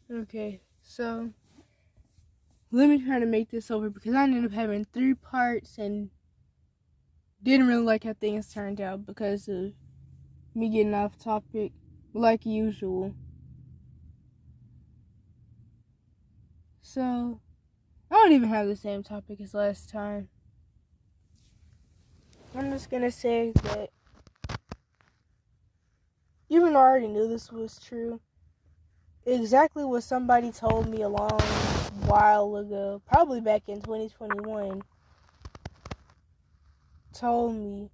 Okay, so let me try to make this over because I ended up having 3 parts and didn't really like how things turned out because of me getting off topic like usual. So, I don't even have the same topic as last time. I'm just gonna say that even though I already knew this was true, exactly what somebody told me a long while ago, probably back in 2021, told me,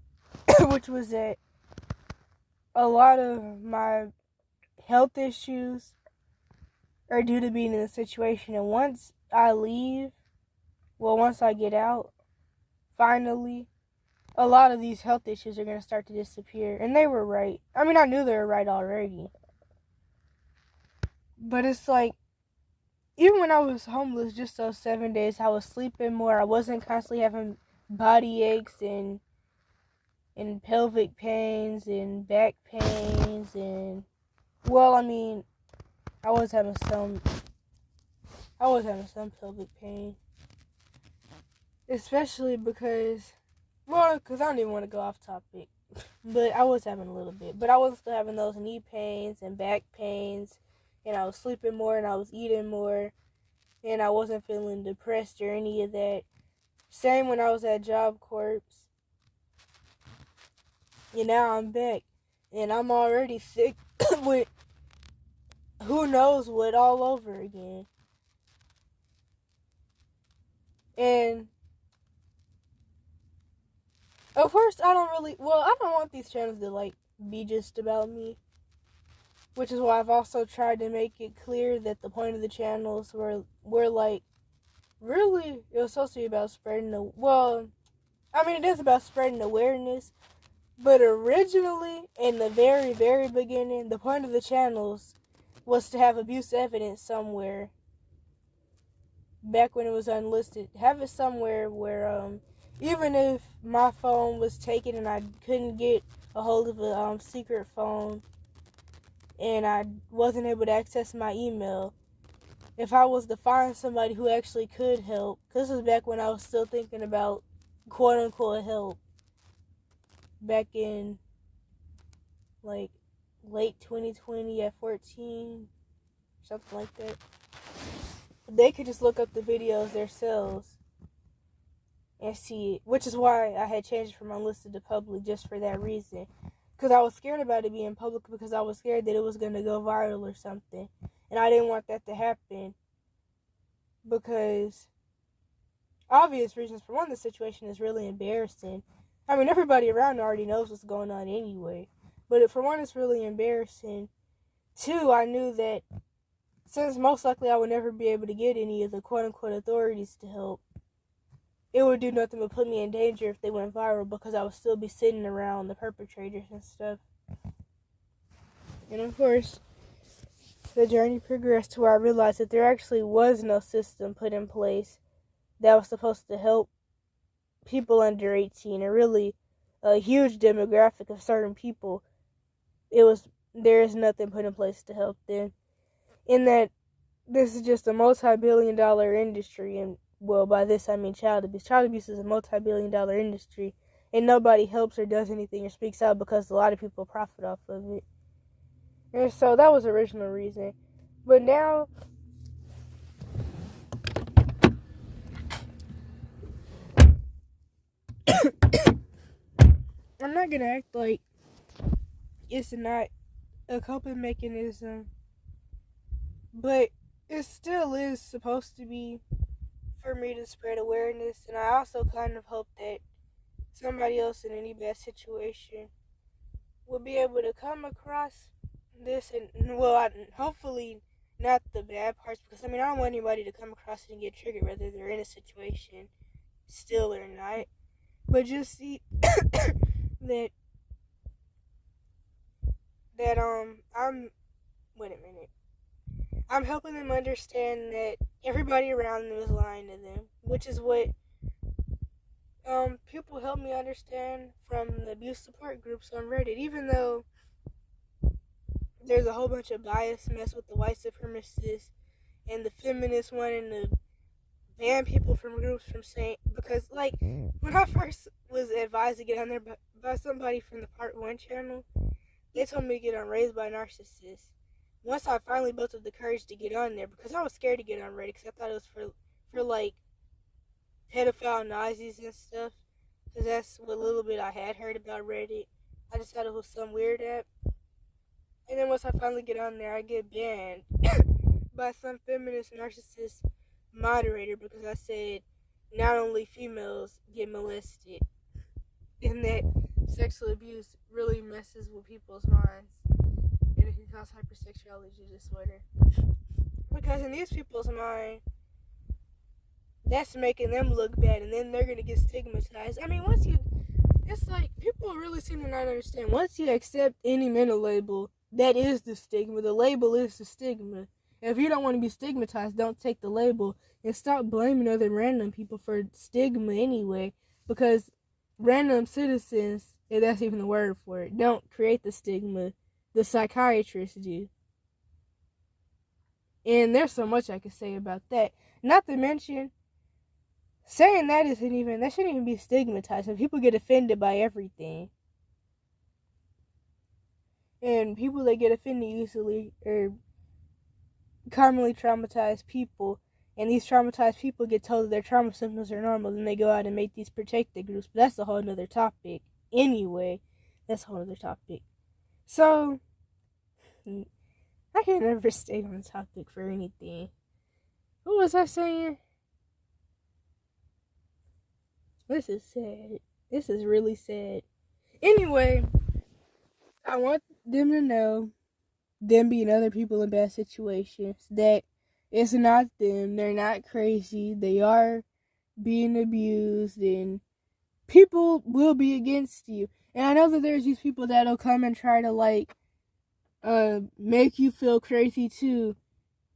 which was that a lot of my health issues are due to being in a situation, and once I get out, finally, a lot of these health issues are going to start to disappear. And they were right. I mean, I knew they were right already. But it's like, even when I was homeless, just those 7 days, I was sleeping more. I wasn't constantly having body aches and pelvic pains and back pains and, well, I mean, I was having some pelvic pain. Especially because I don't even want to go off topic. But I was having a little bit. But I was still having those knee pains and back pains. And I was sleeping more and I was eating more. And I wasn't feeling depressed or any of that. Same when I was at Job Corps. And now I'm back. And I'm already sick with who knows what all over again. And of course I don't want these channels to be just about me. Which is why I've also tried to make it clear that the point of the channels were really, it was supposed to be about spreading it is about spreading awareness, but originally, in the very, very beginning, the point of the channels was to have abuse evidence somewhere, back when it was unlisted, have it somewhere where, even if my phone was taken and I couldn't get a hold of a secret phone, and I wasn't able to access my email, if I was to find somebody who actually could help, because this was back when I was still thinking about quote-unquote help, back in, late 2020 at 14, something like that, they could just look up the videos themselves and see it, which is why I had changed from unlisted to public, just for that reason. Because I was scared about it being public, because I was scared that it was going to go viral or something. And I didn't want that to happen. Because obvious reasons. For one, the situation is really embarrassing. I mean, everybody around already knows what's going on anyway. But for one, it's really embarrassing. Two, I knew that since most likely I would never be able to get any of the quote-unquote authorities to help, it would do nothing but put me in danger if they went viral, because I would still be sitting around the perpetrators and stuff. And of course, the journey progressed to where I realized that there actually was no system put in place that was supposed to help people under 18, or really a huge demographic of certain people. There is nothing put in place to help them. In that, this is just a multi-billion-dollar industry, and well, by this I mean child abuse. Child abuse is a multi-billion-dollar industry, and nobody helps or does anything or speaks out because a lot of people profit off of it. And so that was the original reason. But now, I'm not gonna act like it's not a coping mechanism, but it still is supposed to be for me to spread awareness. And I also kind of hope that somebody else in any bad situation will be able to come across this, and hopefully not the bad parts, because I don't want anybody to come across it and get triggered whether they're in a situation still or not, but just see that I'm helping them understand that everybody around them is lying to them, which is what people help me understand from the abuse support groups on Reddit. Even though there's a whole bunch of bias mess with the white supremacists and the feminists wanting to ban people from groups from saying, because like when I first was advised to get on there by somebody from the Part 1 channel, they told me to get on Raised by Narcissists. Once I finally built up the courage to get on there, because I was scared to get on Reddit, because I thought it was for like pedophile Nazis and stuff, because that's what little bit I had heard about Reddit. I just thought it was some weird app. And then once I finally get on there, I get banned by some feminist narcissist moderator because I said not only females get molested, and that sexual abuse really messes with people's minds, and it can cause hypersexuality disorder. Because in these people's mind, that's making them look bad, and then they're gonna get stigmatized. I mean, it's like people really seem to not understand. Once you accept any mental label, that is the stigma. The label is the stigma. If you don't want to be stigmatized, don't take the label and stop blaming other random people for stigma anyway. Because random citizens, if that's even the word for it, don't create the stigma. The psychiatrists do. And there's so much I could say about that. Not to mention, saying that shouldn't even be stigmatized. And people get offended by everything. And people that get offended easily are commonly traumatized people, and these traumatized people get told that their trauma symptoms are normal, then they go out and make these protected groups. But that's a whole nother topic. Anyway, that's a whole other topic. So, I can never stay on the topic for anything. What was I saying? This is sad. This is really sad. Anyway, I want them to know, them being other people in bad situations, that it's not them. They're not crazy. They are being abused, and people will be against you. And I know that there's these people that'll come and try to make you feel crazy too,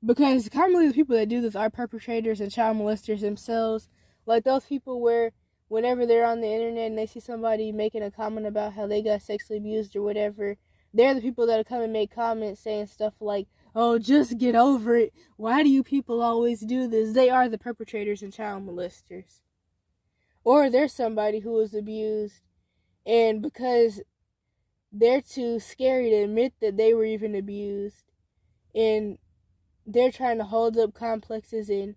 because commonly the people that do this are perpetrators and child molesters themselves. Like those people where whenever they're on the internet and they see somebody making a comment about how they got sexually abused or whatever, they're the people that'll come and make comments saying stuff like, oh, just get over it. Why do you people always do this? They are the perpetrators and child molesters. Or there's somebody who was abused, and because they're too scary to admit that they were even abused, and they're trying to hold up complexes and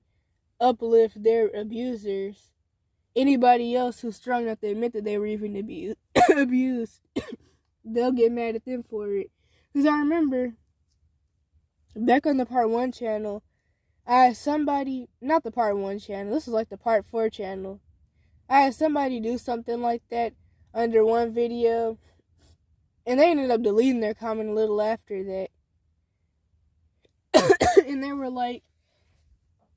uplift their abusers, anybody else who's strong enough to admit that they were even abused, they'll get mad at them for it. Because I remember back on the Part 1 channel, I had somebody, not the Part 1 channel, this is like the Part 4 channel, I had somebody do something like that under one video, and they ended up deleting their comment a little after that. And they were like,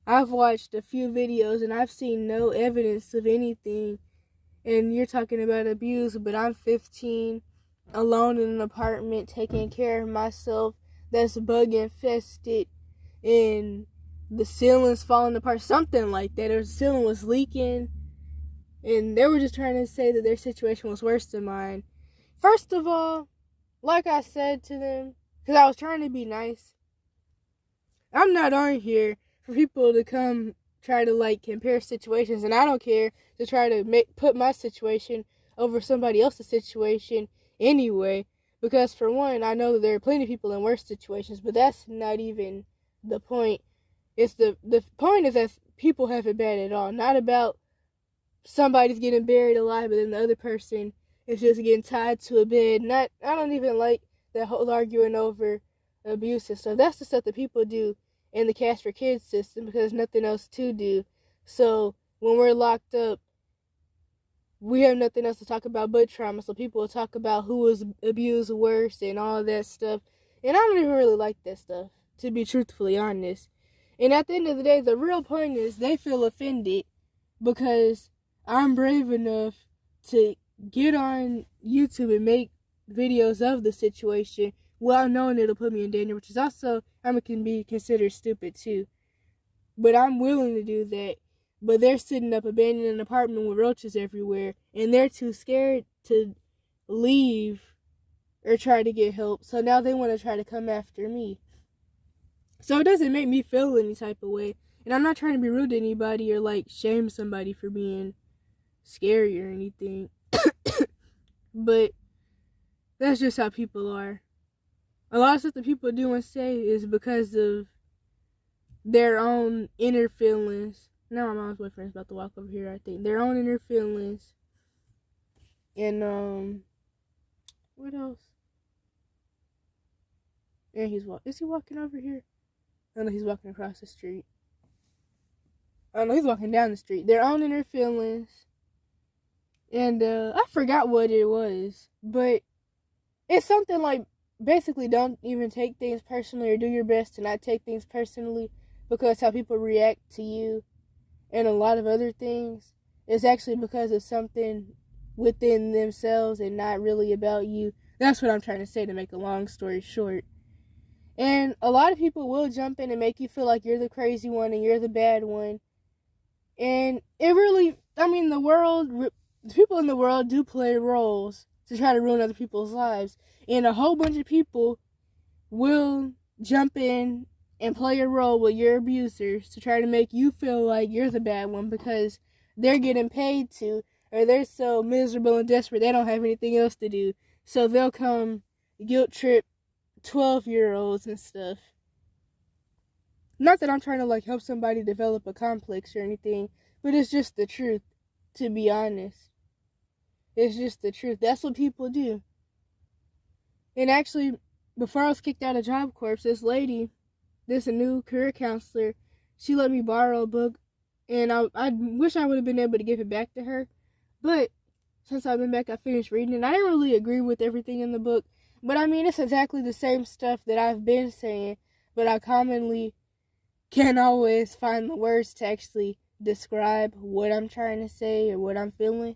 I've watched a few videos and I've seen no evidence of anything, and you're talking about abuse, but I'm 15, alone in an apartment, taking care of myself, that's bug infested, and the ceiling's falling apart, something like that, or the ceiling was leaking, and they were just trying to say that their situation was worse than mine. First of all, like I said to them, because I was trying to be nice, I'm not on here for people to come try to compare situations, and I don't care to try to put my situation over somebody else's situation anyway, because for one, I know that there are plenty of people in worse situations, but that's not even the point. It's the point is that people have it bad at all, not about somebody's getting buried alive, but then the other person is just getting tied to a bed. I don't even like that whole arguing over abuse and stuff. That's the stuff that people do in the Cash for Kids system because there's nothing else to do. So when we're locked up, we have nothing else to talk about but trauma. So people will talk about who was abused worse and all that stuff. And I don't even really like that stuff, to be truthfully honest. And at the end of the day, the real point is they feel offended because I'm brave enough to get on YouTube and make videos of the situation while knowing it'll put me in danger, which is also, can be considered stupid too. But I'm willing to do that. But they're sitting up abandoned in an apartment with roaches everywhere, and they're too scared to leave or try to get help. So now they want to try to come after me. So it doesn't make me feel any type of way. And I'm not trying to be rude to anybody or like shame somebody for being scary or anything. But that's just how people are. A lot of stuff that people do and say is because of their own inner feelings. Now my mom's boyfriend's about to walk over here, I think. Their own inner feelings. And what else? And is he walking over here? Oh no, he's walking across the street. Oh no, he's walking down the street. Their own inner feelings. And I forgot what it was. But it's something like, basically don't even take things personally, or do your best to not take things personally, because how people react to you and a lot of other things is actually because of something within themselves and not really about you. That's what I'm trying to say, to make a long story short. And a lot of people will jump in and make you feel like you're the crazy one and you're the bad one. And it really, the people in the world do play roles to try to ruin other people's lives. And a whole bunch of people will jump in and play a role with your abusers to try to make you feel like you're the bad one because they're getting paid to, or they're so miserable and desperate they don't have anything else to do. So they'll come guilt trip 12-year-olds and stuff. Not that I'm trying to like help somebody develop a complex or anything, but it's just the truth, to be honest. It's just the truth. That's what people do. And actually, before I was kicked out of Job Corps, this new career counselor, she let me borrow a book, and I wish I would have been able to give it back to her. But since I've been back, I finished reading it. I didn't really agree with everything in the book, but it's exactly the same stuff that I've been saying, but I commonly can't always find the words to actually describe what I'm trying to say or what I'm feeling.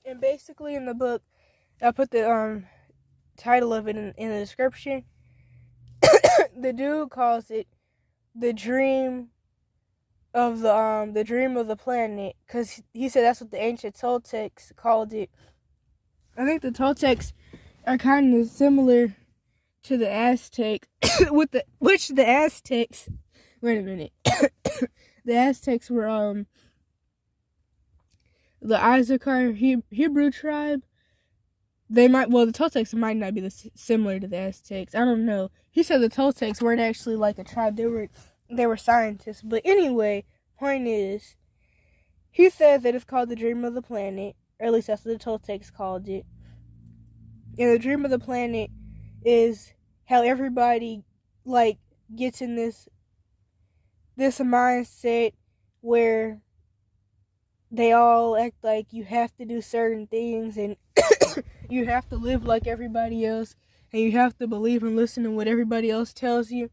And basically in the book, I put the title of it in the description. The dude calls it the dream of the planet, because he said that's what the ancient Toltecs called it. I think the Toltecs are kind of similar to the Aztecs, which the Aztecs. Wait a minute. The Aztecs were the Issachar Hebrew tribe. The Toltecs might not be similar to the Aztecs. I don't know. He said the Toltecs weren't actually like a tribe. They were scientists. But anyway, point is, he says that it's called the dream of the planet, or at least that's what the Toltecs called it. And the dream of the planet is how everybody like gets in this mindset where they all act like you have to do certain things and you have to live like everybody else, and you have to believe and listen to what everybody else tells you.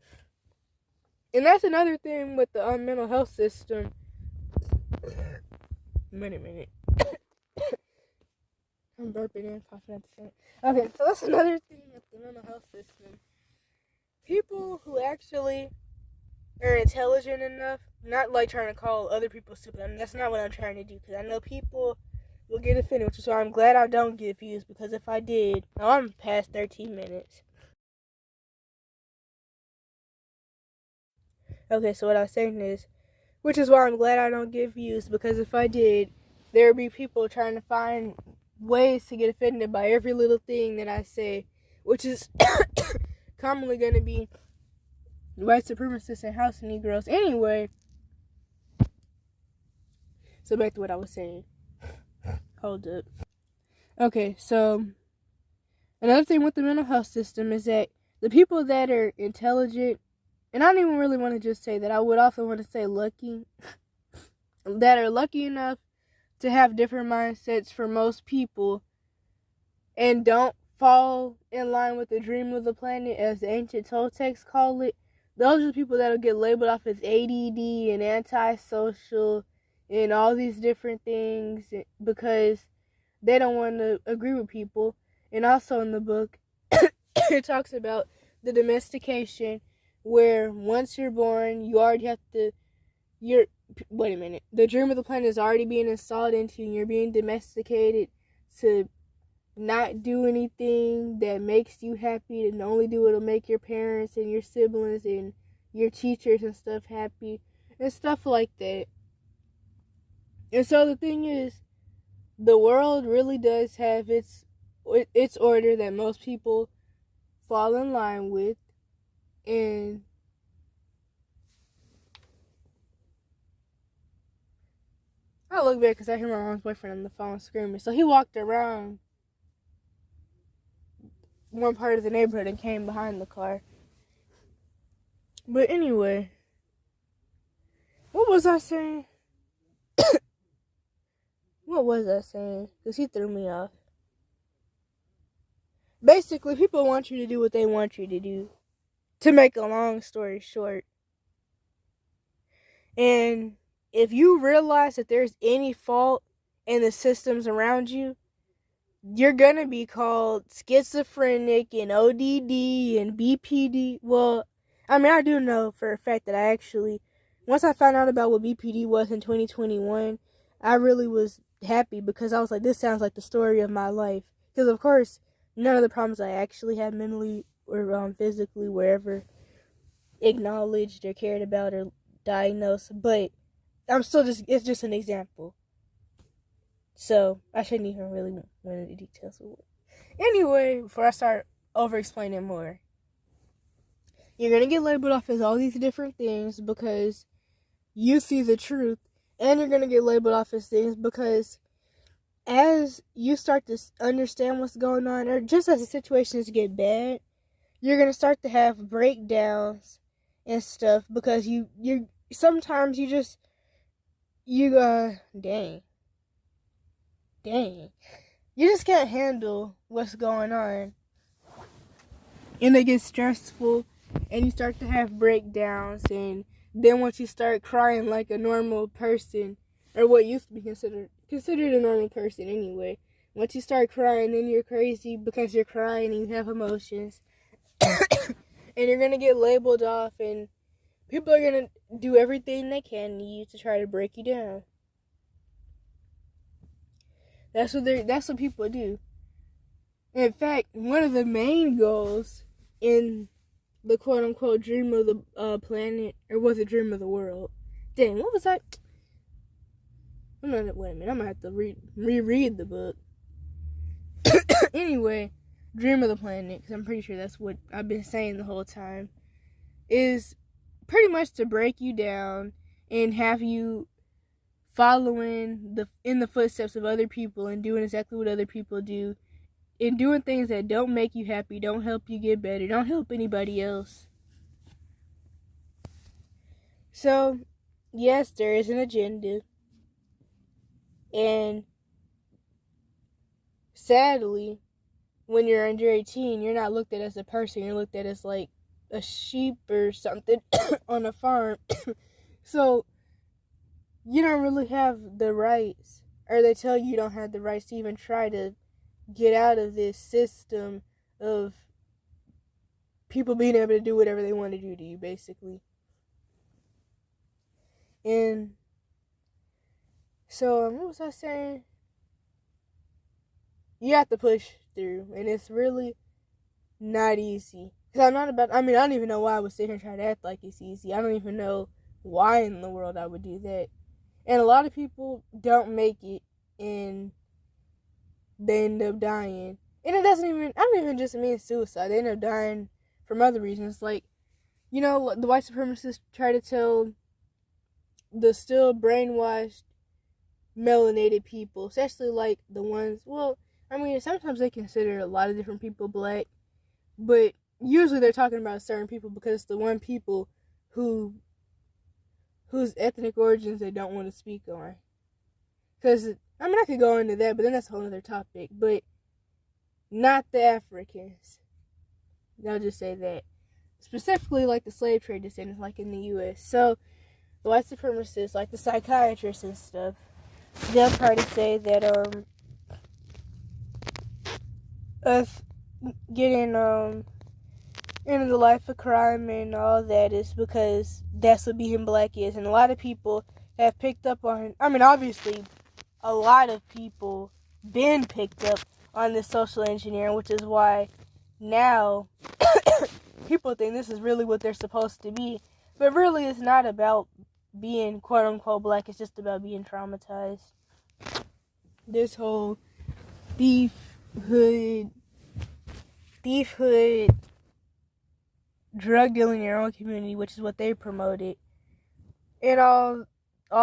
And that's another thing with the mental health system. Wait a minute. I'm burping and coughing at the same time. Okay, so that's another thing with the mental health system. People who actually are intelligent enough, not like trying to call other people stupid. That's not what I'm trying to do, because I know people will get offended, which is why I'm glad I don't get views, because if I did, I'm past 13 minutes. Okay, so what I was saying is, which is why I'm glad I don't get views, because if I did, there would be people trying to find ways to get offended by every little thing that I say, which is commonly going to be white supremacists and house Negroes. Anyway, so back to what I was saying. Hold up. Okay, so another thing with the mental health system is that the people that are intelligent, and I don't even really want to just say that, I would also want to say lucky, that are lucky enough to have different mindsets from most people and don't fall in line with the dream of the planet, as the ancient Toltecs call it. Those are the people that will get labeled off as ADD and antisocial and all these different things because they don't want to agree with people. And also in the book, it talks about the domestication, where once you're born, you already have to, wait a minute, the dream of the planet is already being installed into you, and you're being domesticated to not do anything that makes you happy, and only do what'll make your parents and your siblings and your teachers and stuff happy, and stuff like that. And so the thing is, the world really does have its order that most people fall in line with, and I look back because I hear my mom's boyfriend on the phone screaming. So he walked around one part of the neighborhood and came behind the car. But anyway, what was I saying? What was I saying? Because he threw me off. Basically, people want you to do what they want you to do. To make a long story short. And if you realize that there's any fault in the systems around you, you're gonna be called schizophrenic and ODD and BPD. Well, I mean, I do know for a fact that once I found out about what BPD was in 2021, I really was happy because I was like, this sounds like the story of my life. Because, of course, none of the problems I actually had mentally or physically were ever acknowledged or cared about or diagnosed. But it's just an example. So, I shouldn't even really go into the details of it. Anyway, before I start over-explaining more, you're going to get labeled off as all these different things because you see the truth, and you're going to get labeled off as things because as you start to understand what's going on, or just as the situations get bad, you're going to start to have breakdowns and stuff because sometimes you just can't handle what's going on, and it gets stressful, and you start to have breakdowns, and then once you start crying like a normal person, or what used to be considered a normal person anyway, once you start crying, then you're crazy because you're crying and you have emotions, and you're gonna get labeled off, and people are gonna do everything they can to you to try to break you down. That's what people do. In fact, one of the main goals in the quote-unquote dream of the planet, or was it dream of the world? Dang, what was that? Wait a minute, I'm gonna have to reread the book. Anyway, dream of the planet, because I'm pretty sure that's what I've been saying the whole time, is pretty much to break you down and have you following in the footsteps of other people and doing exactly what other people do, and doing things that don't make you happy, don't help you get better, don't help anybody else. So, yes, there is an agenda. And sadly, when you're under 18, you're not looked at as a person. You're looked at as like a sheep or something on a farm. So, you don't really have the rights, or they tell you don't have the rights to even try to get out of this system of people being able to do whatever they want to do to you, basically. And so, what was I saying? You have to push through, and it's really not easy. Because I don't even know why I would sit here and try to act like it's easy. I don't even know why in the world I would do that. And a lot of people don't make it, and they end up dying. And I don't even just mean suicide. They end up dying from other reasons. Like, the white supremacists try to tell the still brainwashed melanated people, especially like the ones, sometimes they consider a lot of different people black, but usually they're talking about certain people because it's the one people whose ethnic origins they don't want to speak on. Because, I could go into that, but then that's a whole other topic, but not the Africans. I'll just say that. Specifically, like the slave trade descendants, like in the U.S. So, the white supremacists, like the psychiatrists and stuff, they'll try to say that, us getting, into the life of crime and all that is because that's what being black is. And a lot of people have picked up on, obviously, a lot of people been picked up on this social engineering, which is why now people think this is really what they're supposed to be. But really, it's not about being quote-unquote black. It's just about being traumatized. This whole thief hood, drug dealing in your own community, which is what they promoted, and all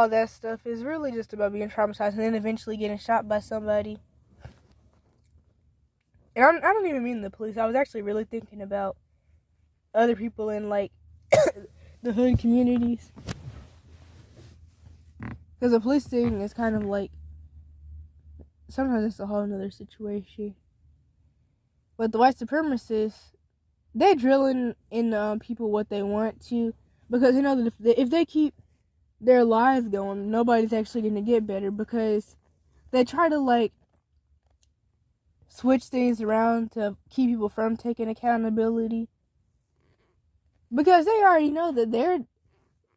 that stuff is really just about being traumatized and then eventually getting shot by somebody. And I don't even mean the police. I was actually really thinking about other people in, like, the hood communities. Because the police thing is kind of like, sometimes it's a whole nother situation. But the white supremacists, they drilling in people what they want to. Because they know that if they keep their lives going, nobody's actually going to get better. Because they try to, like, switch things around to keep people from taking accountability. Because they already know that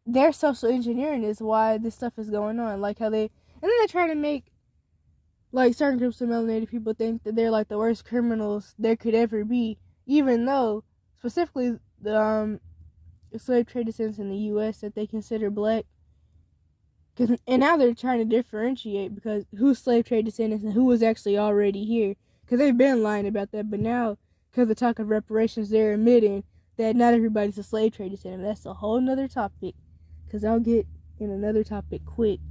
their social engineering is why this stuff is going on. Like how and then they're trying to make, like, certain groups of melanated people think that they're, like, the worst criminals there could ever be, even though specifically the slave trade descendants in the U.S. that they consider black. And now they're trying to differentiate because who's slave trade descendants and who was actually already here. Because they've been lying about that, but now, because of talk of reparations, they're admitting that not everybody's a slave trade descendant. That's a whole nother topic, because I'll get in another topic quick.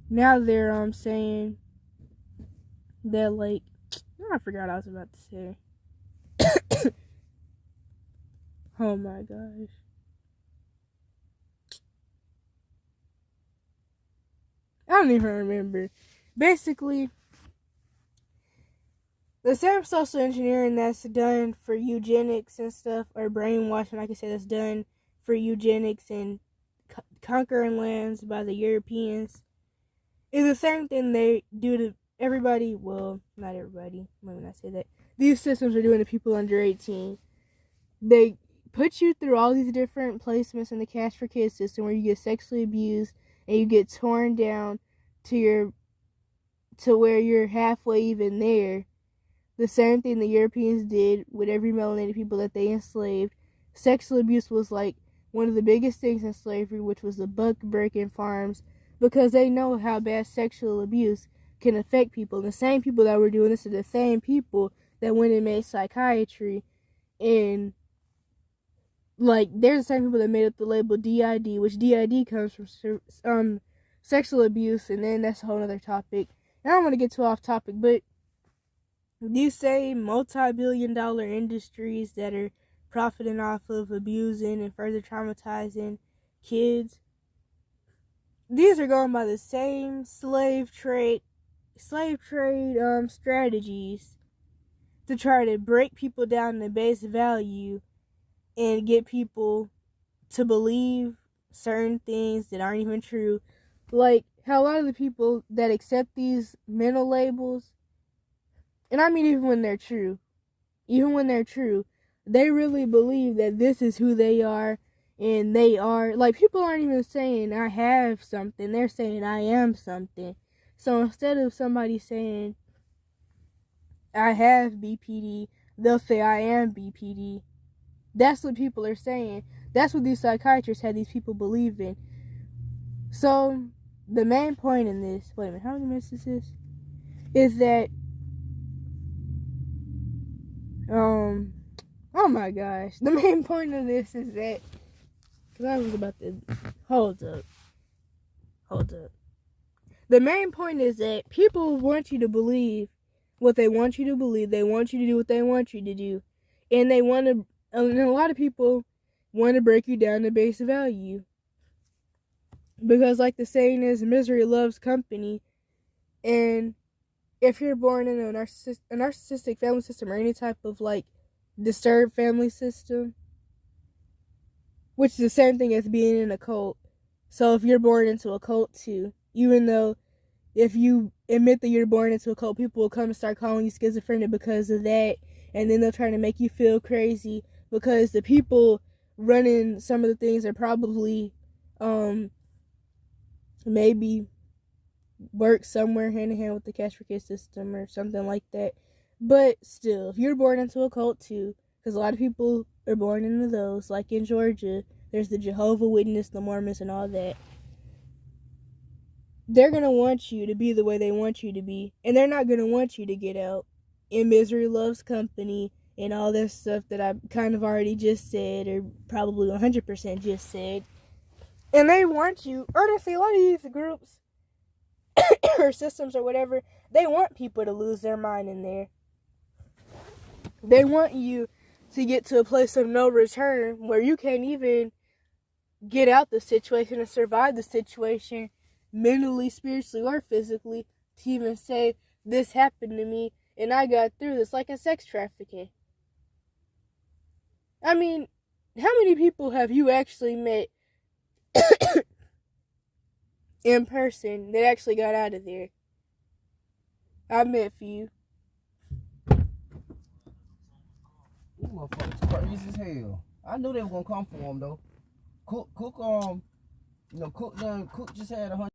Now they're saying that, like, I forgot what I was about to say. Oh my gosh. I don't even remember. Basically, the same social engineering that's done for eugenics and stuff, or brainwashing, like I said, that's done for eugenics and conquering lands by the Europeans, is the same thing they do to everybody. Well, not everybody. Let me not say that. These systems are doing to people under 18. They put you through all these different placements in the Cash for Kids system where you get sexually abused and you get torn down to where you're halfway even there. The same thing the Europeans did with every melanated people that they enslaved. Sexual abuse was, like, one of the biggest things in slavery, which was the buck breaking farms, because they know how bad sexual abuse can affect people. And the same people that were doing this are the same people that went and made psychiatry, and, like, they're the same people that made up the label DID, which DID comes from sexual abuse, and then that's a whole other topic. And I don't want to get too off topic, but these same multi-billion-dollar industries that are profiting off of abusing and further traumatizing kids, these are going by the same slave trade strategies to try to break people down to base value and get people to believe certain things that aren't even true. Like how a lot of the people that accept these mental labels, and I mean even when they're true, they really believe that this is who they are, and they are, like, people aren't even saying I have something, they're saying I am something. So instead of somebody saying I have BPD, they'll say I am BPD. That's what people are saying. That's what these psychiatrists had these people believe in. So the main point in this, wait a minute, how many minutes is that oh my gosh, the main point of this is that, because I was about to, hold up, the main point is that people want you to believe what they want you to believe, they want you to do what they want you to do, and a lot of people want to break you down to base value, because, like the saying is, misery loves company. And if you're born in a narcissistic family system, or any type of, like, disturbed family system, which is the same thing as being in a cult. So if you're born into a cult too, even though if you admit that you're born into a cult, people will come and start calling you schizophrenic because of that, and then they'll try to make you feel crazy because the people running some of the things are probably maybe work somewhere hand in hand with the Cash for Kids system or something like that. But still, if you're born into a cult too, because a lot of people are born into those, like in Georgia, there's the Jehovah's Witness, the Mormons, and all that. They're going to want you to be the way they want you to be, and they're not going to want you to get out. And misery loves company, and all this stuff that I kind of already just said, or probably 100% just said. And they want you, honestly, a lot of these groups or systems or whatever, they want people to lose their mind in there. They want you to get to a place of no return where you can't even get out the situation and survive the situation mentally, spiritually, or physically to even say, this happened to me and I got through this, like in sex trafficking. I mean, how many people have you actually met in person that actually got out of there? I met a few. These motherfuckers crazy as hell. I knew they were gonna come for him though. Cook just had 100.